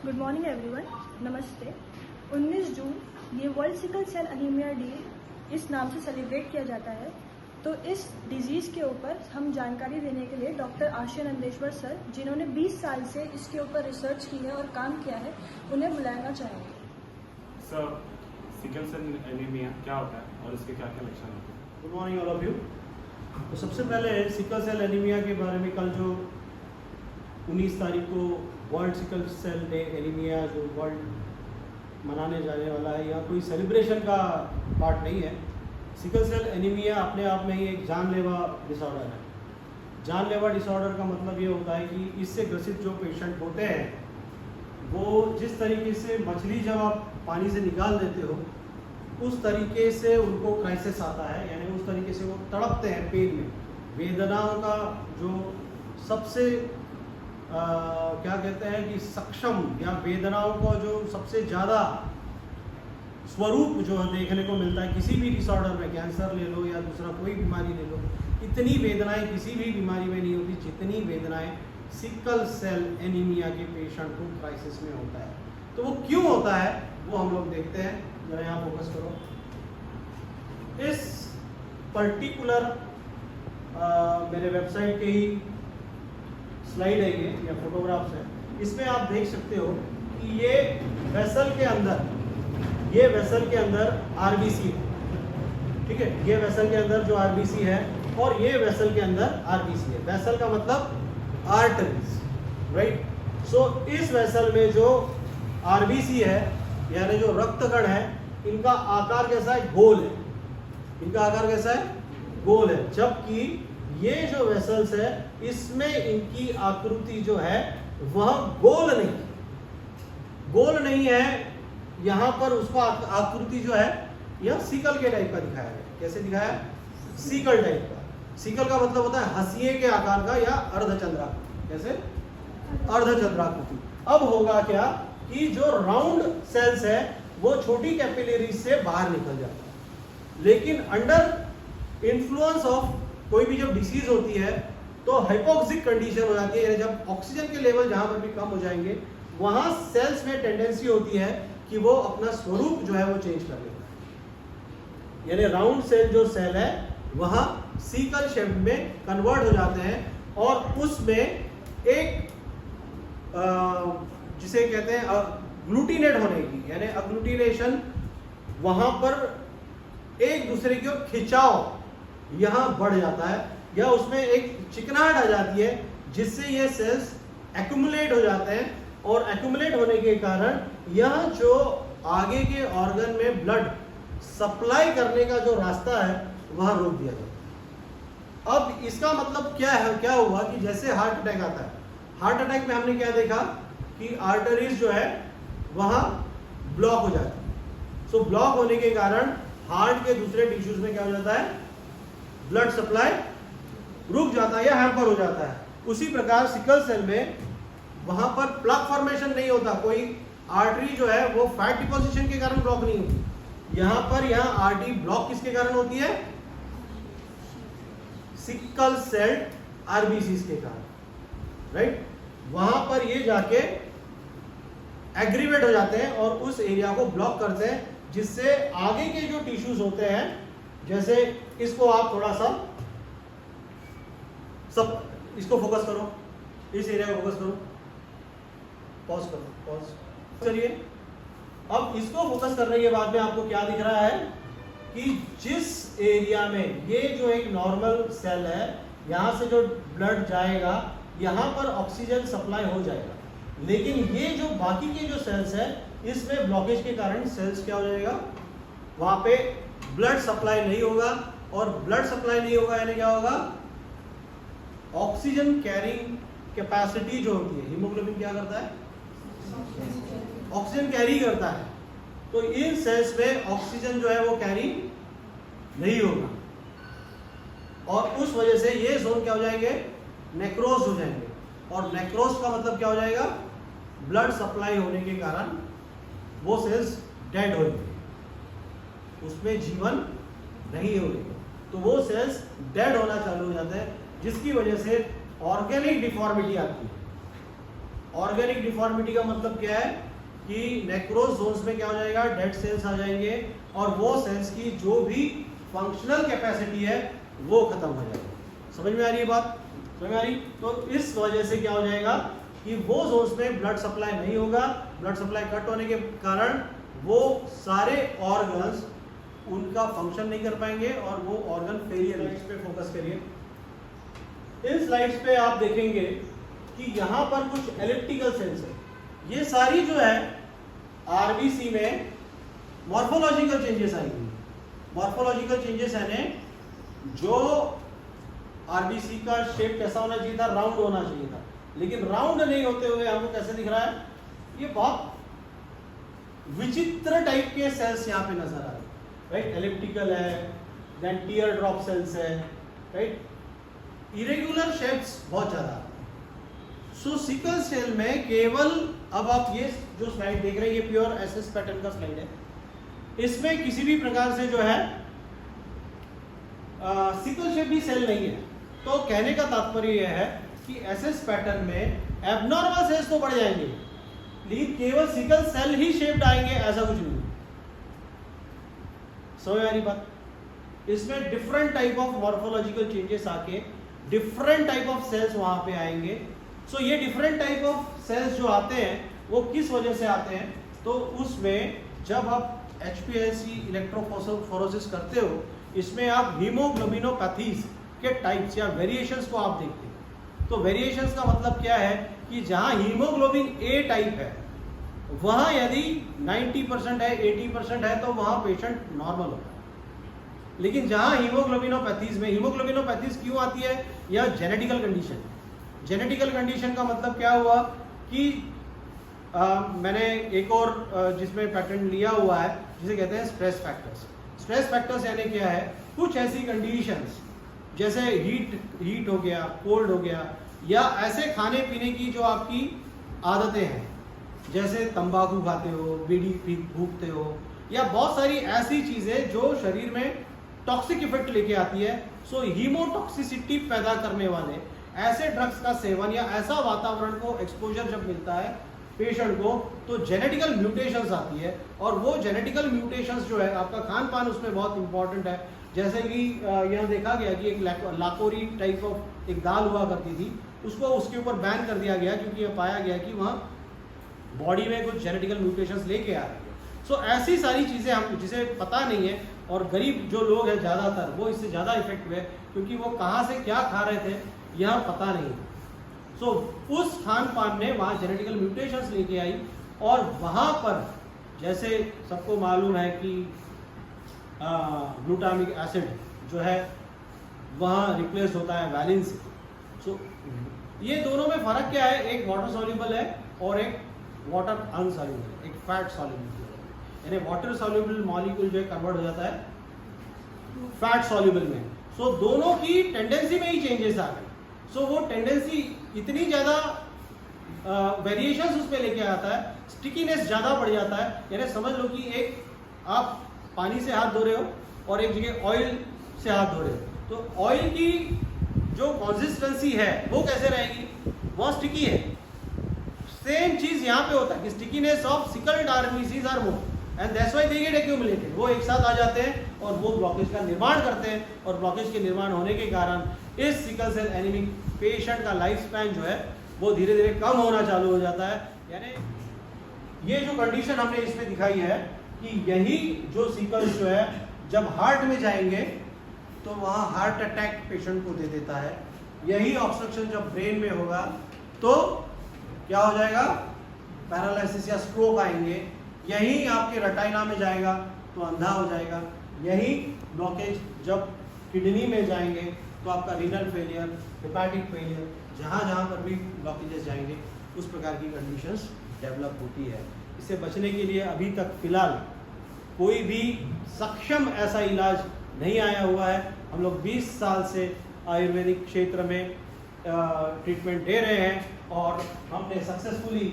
Good morning everyone, नमस्ते। 19 जून ये world sickle cell anaemia day इस नाम से सेलिब्रेट किया जाता है। तो इस डिजीज़ के ऊपर हम जानकारी देने के लिए डॉक्टर आशय नंदेश्वर सर, जिन्होंने 20 साल से इसके ऊपर रिसर्च की है और काम किया है, उन्हें बुलाना चाहेंगे। सर, सिकल सेल एनीमिया क्या होता है और इसके क्या क्या लक्षण होते हैं? Good morning all of you. तो सबसे पहले सिकल सेल एनीमिया के बारे में कल जो 19 तारीख को world sickle cell day anaemia जो वर्ल्ड मनाने जाने वाला है, या कोई सेलिब्रेशन का पार्ट नहीं है। सिकल सेल एनीमिया अपने आप में ही एक जानलेवा डिसऑर्डर है। जानलेवा डिसऑर्डर का मतलब ये होता है कि इससे ग्रसित जो पेशेंट होते हैं वो जिस तरीके से मछली जब आप पानी से निकाल देते हो उस तरीके से उनको क्राइसिस आता है, यानी उस तरीके से वो तड़पते हैं पेन में। वेदनाओं का जो सबसे क्या कहते हैं कि सक्षम या वेदनाओं को जो सबसे ज़्यादा स्वरूप जो देखने को मिलता है किसी भी डिसऑर्डर में, कैंसर ले लो या दूसरा कोई बीमारी ले लो, इतनी वेदनाएं किसी भी बीमारी में नहीं होती जितनी वेदनाएं सिकल सेल एनीमिया के पेशेंट को क्राइसिस में होता है। तो वो क्यों होता है वो हम लोग देखते हैं। जरा यहाँ फोकस करो। इस पर्टिकुलर मेरे वेबसाइट के ही स्लाइड है ये या फोटोग्राफ्स है, इसमें आप देख सकते हो कि ये वेसल के अंदर आरबीसी है। ठीक है, ये वेसल के अंदर जो आरबीसी है और ये वेसल के अंदर आरबीसी है। वेसल का मतलब आर्टरीज, राइट। सो इस वेसल में जो आरबीसी है यानी जो रक्तकण है, इनका आकार कैसा है? गोल है। इनका आकार कैसा है? गोल है। जबकि ये जो वेसल्स है इसमें इनकी आकृति जो है वह गोल नहीं है। यहां पर उसका आकृति जो है यह सिकल के टाइप का दिखाया है। कैसे दिखाया है? सिकल टाइप का। सिकल का मतलब होता है हंसिए के आकार का या अर्धचंद्राकृति। कैसे? अर्धचंद्राकृति। अब होगा क्या कि जो राउंड सेल्स है वो छोटी कैपिलरीज से बाहर निकल जाता है, लेकिन अंडर इन्फ्लुएंस ऑफ कोई भी जब डिसीज होती है तो हाइपोक्सिक कंडीशन हो जाती है, यानी जब ऑक्सीजन के लेवल जहां पर भी कम हो जाएंगे वहां सेल्स में टेंडेंसी होती है कि वो अपना स्वरूप जो है वो चेंज कर लेता है। यानी राउंड सेल जो सेल है वहां सिकल शेप में कन्वर्ट हो जाते हैं और उसमें एक जिसे कहते हैं ग्लूटिनेट होने की, यानी अग्लूटिनेशन, वहां पर एक दूसरे की ओर खिंचाव यहां बढ़ जाता है या उसमें एक चिकनाहट आ जाती है जिससे ये सेल्स एक्यूमुलेट हो जाते हैं और एक्यूमुलेट होने के कारण यह जो आगे के ऑर्गन में ब्लड सप्लाई करने का जो रास्ता है वह रोक दिया जाता है। अब इसका मतलब क्या है? क्या हुआ कि जैसे हार्ट अटैक आता है, हार्ट अटैक में हमने क्या देखा कि आर्टरीज जो है वहां ब्लॉक हो जाती है। सो ब्लॉक होने के कारण हार्ट के दूसरे टिश्यूज में क्या हो जाता है? ब्लड सप्लाई रुक जाता है या हैम्पर हो जाता है। उसी प्रकार सिकल सेल में वहां पर प्लग फॉर्मेशन नहीं होता, कोई आर्टरी जो है वो फैट डिपोजिशन के कारण ब्लॉक नहीं होती। यहां आर्टरी ब्लॉक किसके कारण होती है? सिकल सेल आरबीसी के कारण, राइट। वहां पर ये जाके एग्रीवेट हो जाते हैं और उस एरिया को ब्लॉक करते हैं, जिससे आगे के जो टिश्यूज होते हैं, जैसे इसको आप थोड़ा सा सब इसको फोकस करो, इस एरिया को फोकस करो, पॉज करो, पॉज। चलिए अब इसको फोकस करने के बाद में आपको क्या दिख रहा है कि जिस एरिया में ये जो एक नॉर्मल सेल है, यहां से जो ब्लड जाएगा यहां पर ऑक्सीजन सप्लाई हो जाएगा, लेकिन ये जो बाकी के जो सेल्स है इसमें ब्लॉकेज के कारण सेल्स क्या हो जाएगा? वहां पे ब्लड सप्लाई नहीं होगा, और ब्लड सप्लाई नहीं होगा यानी क्या होगा? ऑक्सीजन कैरिंग कैपेसिटी जो होती है, हीमोग्लोबिन क्या करता है? ऑक्सीजन कैरी करता है। तो इन सेल्स में ऑक्सीजन जो है वो कैरी नहीं होगा और उस वजह से ये जोन क्या हो जाएंगे? नेक्रोज हो जाएंगे। और नेक्रोज का मतलब क्या हो जाएगा? ब्लड सप्लाई होने के कारण वो सेल्स डेड हो जाएंगे, उसमें जीवन नहीं होगा। तो वो सेल्स डेड होना चालू हो जाते हैं, जिसकी वजह से ऑर्गेनिक डिफॉर्मिटी आती है। ऑर्गेनिक डिफॉर्मिटी का मतलब क्या है कि नेक्रोज जोन्स में क्या हो जाएगा, डेड सेल्स आ जाएंगे और वो सेल्स की जो भी फंक्शनल कैपेसिटी है वो खत्म हो जाएगी। समझ में आ रही है बात? समझ में आ रही? तो इस वजह से क्या हो जाएगा कि वो जोन्स में ब्लड सप्लाई नहीं होगा। ब्लड सप्लाई कट होने के कारण वो सारे ऑर्गन्स उनका फंक्शन नहीं कर पाएंगे और वो ऑर्गन फेलियर। स्लाइड्स पे फोकस करिए। इन स्लाइड्स पे आप देखेंगे कि यहाँ पर कुछ एलिप्टिकल सेल्स है। ये सारी जो है आरबीसी में मॉर्फोलॉजिकल चेंजेस आएंगे। मॉर्फोलॉजिकल चेंजेस यानी जो आरबीसी का शेप कैसा होना चाहिए था, राउंड होना चाहिए था, लेकिन राउंड नहीं होते हुए हमको कैसे दिख रहा है, ये बहुत विचित्र टाइप के सेल्स यहाँ पे नजर आ रहे हैं, राइट? एलिप्टिकल है, देन टीयर ड्रॉप सेल्स है, राइट? इरेगुलर शेप्स बहुत ज्यादा। सो सिकल सेल में केवल, अब आप ये जो स्लाइड देख रहे हैं ये प्योर एसएस पैटर्न का स्लाइड है। इसमें किसी भी प्रकार से जो है सिकल शेप भी सेल नहीं है। तो कहने का तात्पर्य यह है कि एसएस पैटर्न में एबनॉर्मल सेल्स तो बढ़ जाएंगे लेकिन केवल सिकल सेल ही शेप्ड आएंगे, ऐसा कुछ नहीं। समझ आ रही बात? इसमें different type of morphological changes आके डिफरेंट टाइप ऑफ सेल्स वहां पे आएंगे। सो ये डिफरेंट टाइप ऑफ सेल्स जो आते हैं वो किस वजह से आते हैं, तो उसमें जब आप HPLC इलेक्ट्रोफोरेसिस करते हो, इसमें आप हीमोग्लोबिनोपैथीज के टाइप्स या वेरिएशंस को आप देखते हैं। तो वेरिएशंस का मतलब क्या है कि जहां हीमोग्लोबिन A टाइप है वहां यदि 90% है, 80% है तो वहां पेशेंट नॉर्मल होता है। लेकिन जहां हीमोग्लोबिनोपैथीज में, हीमोग्लोबिनोपैथीज क्यों आती है, यह जेनेटिकल कंडीशन। जेनेटिकल कंडीशन का मतलब क्या हुआ कि मैंने एक और जिसमें पैटर्न लिया हुआ है जिसे कहते हैं स्ट्रेस फैक्टर्स। स्ट्रेस फैक्टर्स यानी क्या है, कुछ ऐसी कंडीशंस जैसे हीट हो गया, कोल्ड हो गया, या ऐसे खाने पीने की जो आपकी आदतें हैं, जैसे तंबाकू खाते हो, बीड़ी फूकते हो, या बहुत सारी ऐसी चीजें जो शरीर में टॉक्सिक इफेक्ट लेके आती है। सो हीमोटॉक्सिसिटी पैदा करने वाले ऐसे ड्रग्स का सेवन या ऐसा वातावरण को एक्सपोजर जब मिलता है पेशेंट को, तो जेनेटिकल म्यूटेशंस आती है। और वो जेनेटिकल म्यूटेशंस जो है, आपका खान पान उसमें बहुत इंपॉर्टेंट है। जैसे कि यहाँ देखा गया कि एक लाकोरी टाइप ऑफ एक दाल हुआ करती थी, उसको उसके ऊपर बैन कर दिया गया क्योंकि ये पाया गया कि वहाँ बॉडी में कुछ जेनेटिकल म्यूटेशंस लेके आ रही है। सो ऐसी सारी चीज़ें हम जिसे पता नहीं है, और गरीब जो लोग हैं ज़्यादातर वो इससे ज़्यादा इफेक्ट हुए क्योंकि वो कहाँ से क्या खा रहे थे यह पता नहीं। सो उस खान पान ने वहाँ जेनेटिकल म्यूटेशंस लेके आई, और वहाँ पर जैसे सबको मालूम है कि ग्लूटामिक एसिड जो है वहाँ रिप्लेस होता है वैलिन से। सो ये दोनों में फ़र्क क्या है, एक वाटर सॉल्युबल है और एक वाटर अनसॉल्युबल, एक फैट सॉल्युबल। यानी वाटर सॉल्युबल मॉलिक्यूल जो है कन्वर्ट हो जाता है फैट सॉल्युबल में। सो दोनों की टेंडेंसी में ही चेंजेस आ गए। सो वो टेंडेंसी इतनी ज़्यादा वेरिएशंस उसमें लेके आता है, स्टिकीनेस ज़्यादा बढ़ जाता है। यानी समझ लो कि एक आप पानी से हाथ धो रहे हो और एक जगह ऑयल से हाथ धो रहे हो, तो ऑयल की जो कंसिस्टेंसी है वो कैसे रहेगी, वो स्टिकी है। सेम चीज़ यहाँ पे होता है कि stickiness of sickled RBCs are more and that's why they get accumulated. वो एक साथ आ जाते हैं और वो ब्लॉकेज का निर्माण करते हैं, और ब्लॉकेज के निर्माण होने के कारण इस सिकल सेल एनीमिक पेशेंट का लाइफ स्पैन जो है वो धीरे धीरे कम होना चालू हो जाता है। यानी ये जो कंडीशन हमने इसमें दिखाई है कि यही जो सिकल्स जो है जब हार्ट में जाएंगे तो वहाँ हार्ट अटैक पेशेंट को दे देता है। यही ऑब्स्ट्रक्शन जब ब्रेन में होगा तो क्या हो जाएगा, पैरालिसिस या स्ट्रोक आएंगे। यही आपके रेटिना में जाएगा तो अंधा हो जाएगा। यही ब्लॉकेज जब किडनी में जाएंगे तो आपका रीनल फेलियर, हेपेटिक फेलियर, जहाँ जहाँ पर भी ब्लॉकेजेस जाएंगे उस प्रकार की कंडीशंस डेवलप होती है। इससे बचने के लिए अभी तक फिलहाल कोई भी सक्षम ऐसा इलाज नहीं आया हुआ है। हम लोग 20 साल से आयुर्वेदिक क्षेत्र में ट्रीटमेंट दे रहे हैं और हमने सक्सेसफुली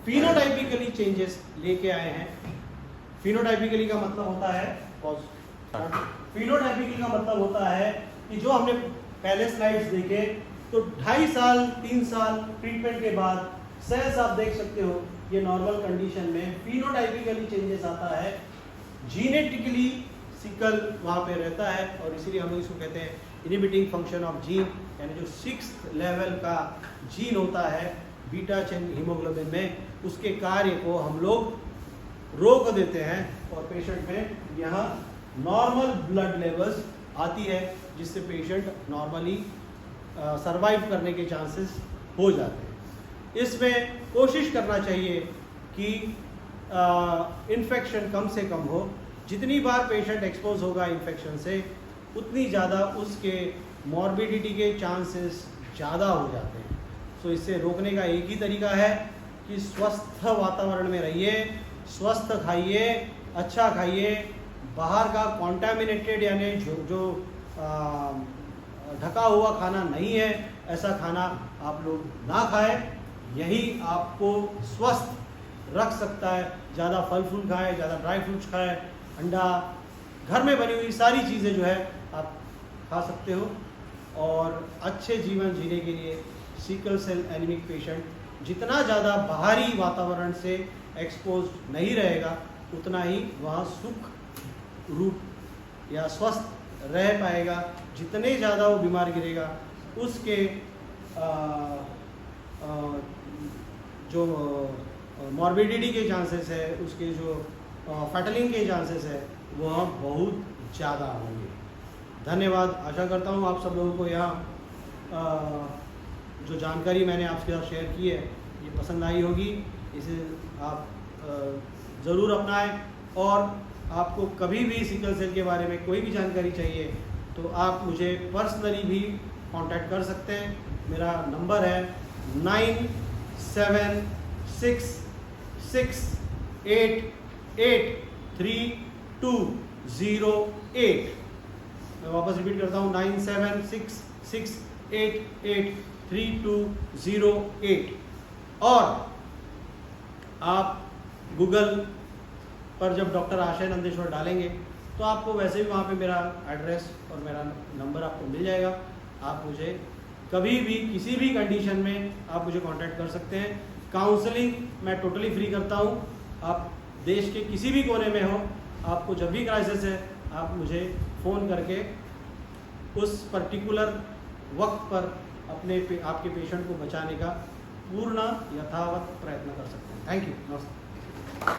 फिनोटाइपिकली चेंजेस लेके आए हैं। फिनोटाइपिकली का मतलब होता है, फिनोटाइपिकली का मतलब होता है कि जो हमने पहले स्लाइड्स देखे तो 2.5 साल 3 साल ट्रीटमेंट के बाद सेल्स आप देख सकते हो, ये नॉर्मल कंडीशन में फिनोटाइपिकली चेंजेस आता है, जीनेटिकली सिकल वहाँ पे रहता है, और इसीलिए हम लोग इसको कहते हैं इनहिबिटिंग फंक्शन ऑफ जीन, यानी जो 6th लेवल का जीन होता है बीटा चेन हीमोग्लोबिन में, उसके कार्य को हम लोग रोक देते हैं और पेशेंट में यहाँ नॉर्मल ब्लड लेवल्स आती है, जिससे पेशेंट नॉर्मली सरवाइव करने के चांसेस हो जाते हैं। इसमें कोशिश करना चाहिए कि इन्फेक्शन कम से कम हो, जितनी बार पेशेंट एक्सपोज होगा इन्फेक्शन से उतनी ज़्यादा उसके मॉर्बिडिटी के चांसेस ज़्यादा हो जाते हैं। सो इससे रोकने का एक ही तरीका है कि स्वस्थ वातावरण में रहिए, स्वस्थ खाइए, अच्छा खाइए, बाहर का कॉन्टामिनेटेड यानी जो ढका हुआ खाना नहीं है ऐसा खाना आप लोग ना खाएं, यही आपको स्वस्थ रख सकता है। ज़्यादा फल फूल खाएं, ज़्यादा ड्राई फ्रूट्स खाएं, अंडा, घर में बनी हुई सारी चीज़ें जो है आप खा सकते हो। और अच्छे जीवन जीने के लिए सिकल सेल एनीमिक पेशेंट जितना ज़्यादा बाहरी वातावरण से एक्सपोज नहीं रहेगा उतना ही वह सुख रूप या स्वस्थ रह पाएगा। जितने ज़्यादा वो बीमार गिरेगा उसके जो मॉर्बिडिटी के चांसेस है, उसके जो फैटलिंग के चांसेस है वह बहुत ज़्यादा होंगे। धन्यवाद। आशा करता हूँ आप सब लोगों को यहाँ जो जानकारी मैंने आपके साथ शेयर की है ये पसंद आई होगी। इसे आप ज़रूर अपनाएं, और आपको कभी भी सिकल सेल के बारे में कोई भी जानकारी चाहिए तो आप मुझे पर्सनली भी कांटेक्ट कर सकते हैं। मेरा नंबर है 9766883208। मैं वापस रिपीट करता हूँ 9766883208। और आप गूगल पर जब डॉक्टर आशय नंदेश्वर डालेंगे तो आपको वैसे भी वहाँ पे मेरा एड्रेस और मेरा नंबर आपको मिल जाएगा। आप मुझे कभी भी किसी भी कंडीशन में आप मुझे कांटेक्ट कर सकते हैं। काउंसलिंग मैं टोटली फ्री करता हूँ। आप देश के किसी भी कोने में हो, आपको जब भी क्राइसिस है आप मुझे फ़ोन करके उस पर्टिकुलर वक्त पर आपके पेशेंट को बचाने का पूर्ण यथावत प्रयत्न कर सकते हैं। Thank you. नमस्कार।